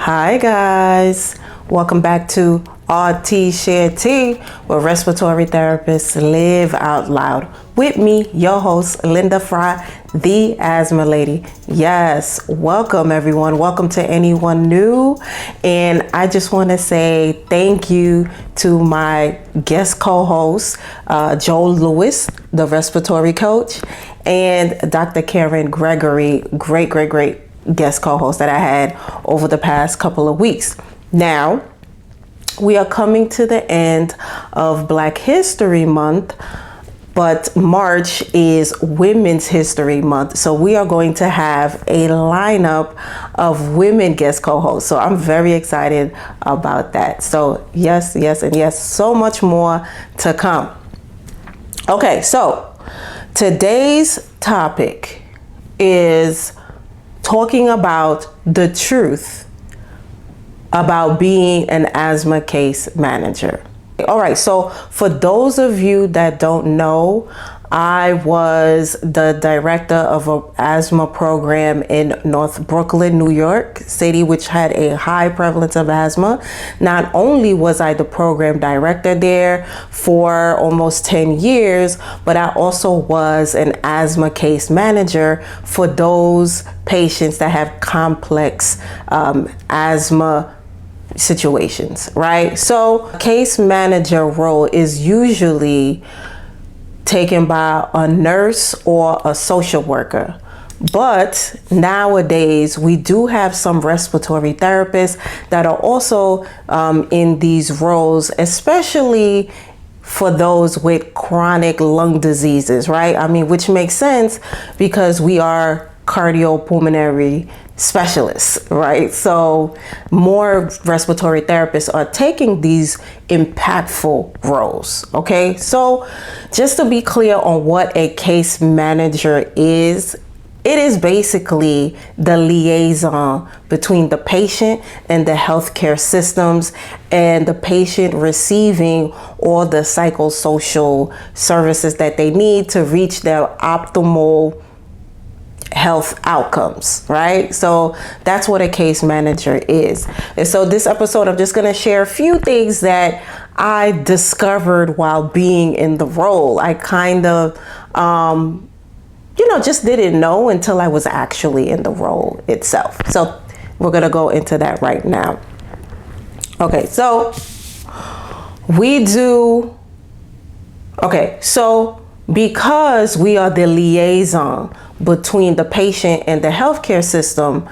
Hi guys, welcome back to Rts Share Tea, where respiratory therapists live out loud. With me, your host, Linda Fry, the asthma lady. Yes, welcome everyone. Welcome to anyone new. And I just want to say thank you to my guest co-host, Joel Lewis, the respiratory coach, and Dr. Karen Gregory, great guest co-host that I had over the past couple of weeks. Now, we are coming to the end of Black History Month, but March is Women's History Month. So we are going to have a lineup of women guest co-hosts. So I'm very excited about that. So yes, and yes, so much more to come. Okay, so today's topic is talking about the truth about being an asthma case manager. All right, so for those of you that don't know, I was the director of an asthma program in North Brooklyn, New York City, which had a high prevalence of asthma. Not only was I the program director there for almost 10 years, but I also was an asthma case manager for those patients that have complex asthma situations, right? So case manager role is usually taken by a nurse or a social worker. But nowadays, we do have some respiratory therapists that are also in these roles, especially for those with chronic lung diseases, right? I mean, which makes sense because we are cardiopulmonary specialists, right? So more respiratory therapists are taking these impactful roles, okay? So just to be clear on what a case manager is, it is basically the liaison between the patient and the healthcare systems and the patient receiving all the psychosocial services that they need to reach their optimal health outcomes, right? So that's what a case manager is. And so this episode, I'm just going to share a few things that I discovered while being in the role. I kind of, just didn't know until I was actually in the role itself. So we're going to go into that right now. Okay, so because we are the liaison between the patient and the healthcare system,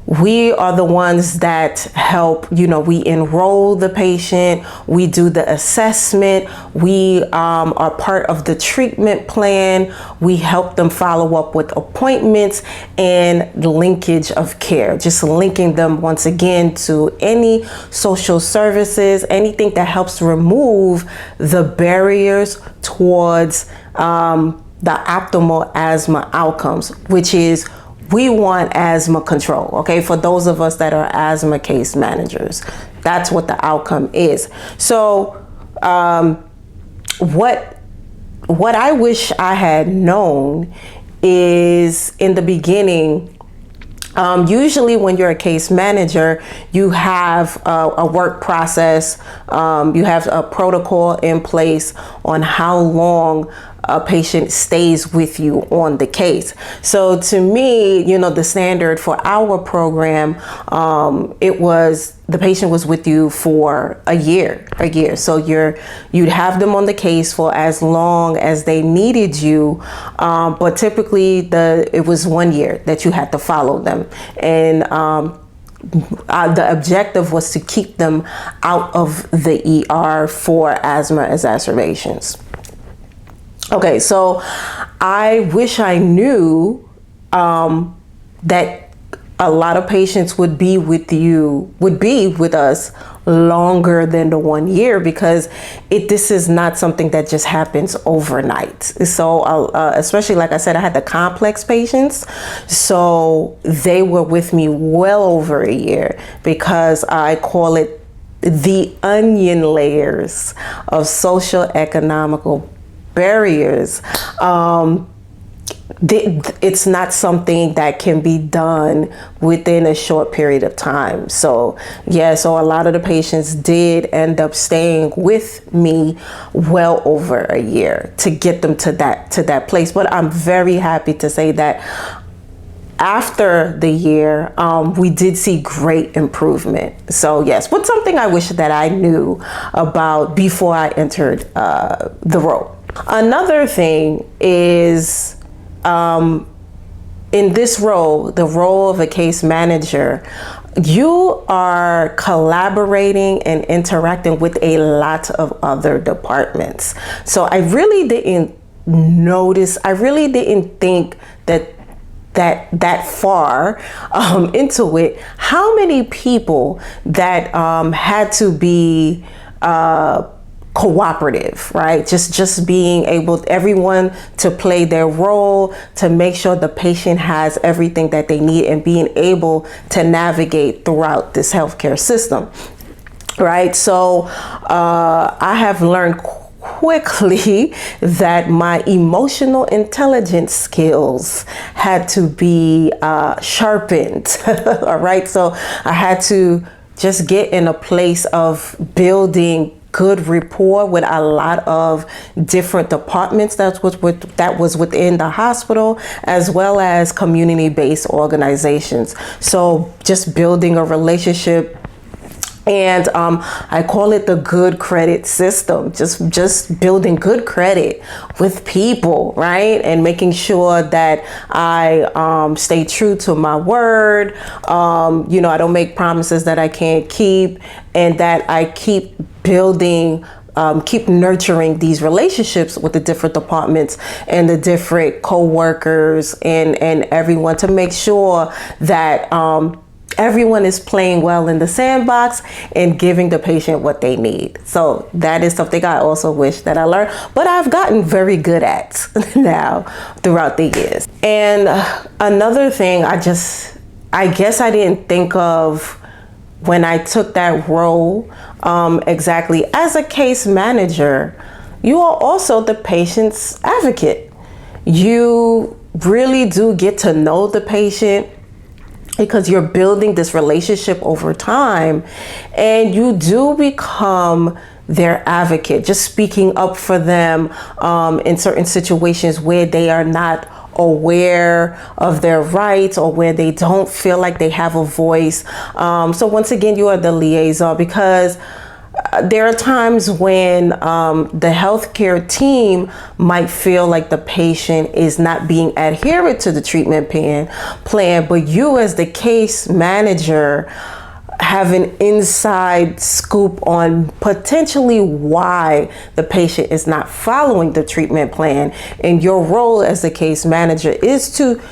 we are the ones that help, we enroll the patient, we do the assessment, we are part of the treatment plan, we help them follow up with appointments and linkage of care, just linking them once again to any social services, anything that helps remove the barriers towards the optimal asthma outcomes, which is we want asthma control, okay? For those of us that are asthma case managers, that's what the outcome is. So what I wish I had known is in the beginning, usually when you're a case manager, you have a work process, you have a protocol in place on how long a patient stays with you on the case. So to me, the standard for our program, it was the patient was with you for a year. So you'd have them on the case for as long as they needed you. But typically it was 1 year that you had to follow them. And the objective was to keep them out of the ER for asthma exacerbations. Okay, so I wish I knew that a lot of patients would be with us longer than the 1 year, because this is not something that just happens overnight. So especially, like I said, I had the complex patients, so they were with me well over a year, because I call it the onion layers of social economical barriers it's not something that can be done within a short period of time. So yeah, so a lot of the patients did end up staying with me well over a year to get them to that place. But I'm very happy to say that after the year, we did see great improvement. So yes, but something I wish that I knew about before I entered the role. Another thing is, in this role, the role of a case manager, you are collaborating and interacting with a lot of other departments. So I really didn't think that far into it, how many people that had to be cooperative, right? Just being able, everyone to play their role to make sure the patient has everything that they need and being able to navigate throughout this healthcare system, right? So I have learned quickly that my emotional intelligence skills had to be sharpened. All right, so I had to just get in a place of building good rapport with a lot of different departments that was within the hospital, as well as community-based organizations. So just building a relationship. And I call it the good credit system, just building good credit with people, right? And making sure that I stay true to my word. I don't make promises that I can't keep, and that I keep building, keep nurturing these relationships with the different departments and the different co-workers and everyone, to make sure that everyone is playing well in the sandbox and giving the patient what they need. So that is something I also wish that I learned, but I've gotten very good at now throughout the years. And another thing I guess I didn't think of when I took that role, exactly, as a case manager, you are also the patient's advocate. You really do get to know the patient, because you're building this relationship over time, and you do become their advocate, just speaking up for them in certain situations where they are not aware of their rights or where they don't feel like they have a voice. So once again, you are the liaison, because there are times when the healthcare team might feel like the patient is not being adherent to the treatment plan, but you as the case manager have an inside scoop on potentially why the patient is not following the treatment plan. And your role as the case manager is to,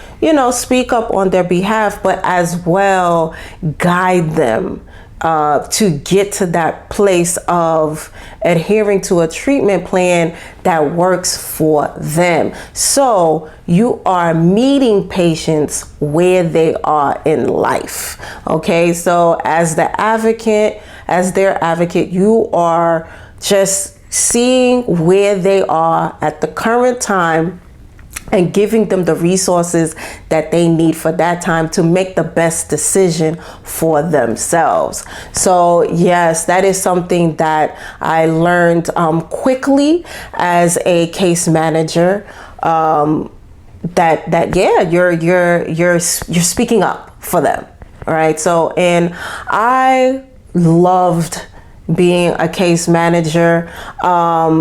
speak up on their behalf, but as well guide them to get to that place of adhering to a treatment plan that works for them. So you are meeting patients where they are in life. Okay, so as their advocate, you are just seeing where they are at the current time and giving them the resources that they need for that time to make the best decision for themselves. So yes, that is something that I learned quickly as a case manager. You're speaking up for them, all right? So, and I loved being a case manager.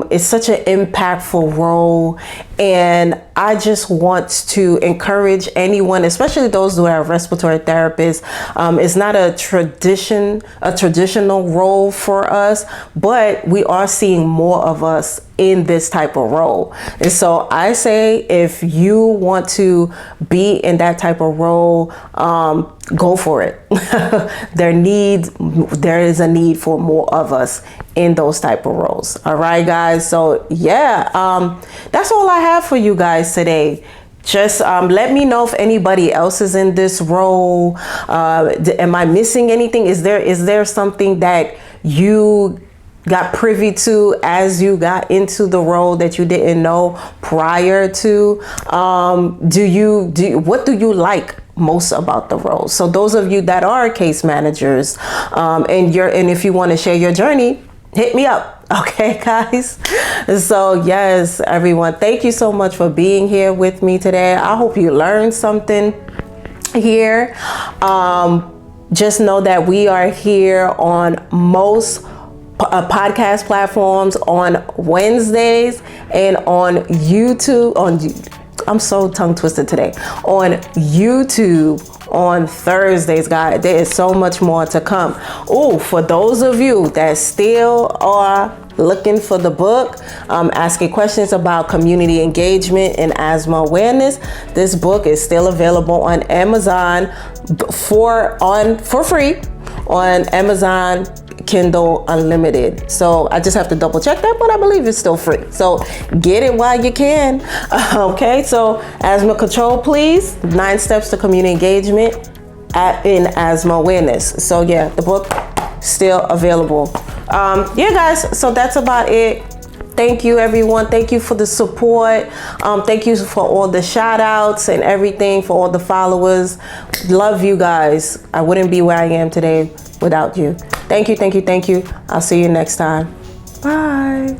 It's such an impactful role, and I just want to encourage anyone, especially those who are respiratory therapists. It's not a traditional role for us, but we are seeing more of us in this type of role. And so I say, if you want to be in that type of role, go for it. There is a need for more of us in those type of roles. All right, guys. So yeah, that's all I have for you guys today. Just let me know if anybody else is in this role. Am I missing anything? Is there something that you got privy to as you got into the role that you didn't know prior to? What do you like most about the role? So those of you that are case managers, and if you want to share your journey, hit me up. Okay, guys. So yes, everyone, thank you so much for being here with me today. I hope you learned something here. Just know that we are here on most podcast platforms on Wednesdays and on YouTube. I'm so tongue twisted today. On YouTube on Thursdays, guys. There is so much more to come. Oh, for those of you that still are looking for the book, asking questions about community engagement and asthma awareness, this book is still available on Amazon for free on Amazon Kindle Unlimited. So I just have to double check that, but I believe it's still free. So get it while you can. Okay, so asthma control, please. 9 steps to community engagement in asthma awareness. So yeah, the book still available. Yeah, guys, so that's about it. Thank you, everyone. Thank you for the support. Thank you for all the shout outs and everything, for all the followers. Love you guys. I wouldn't be where I am today without you. Thank you, thank you, thank you. I'll see you next time. Bye.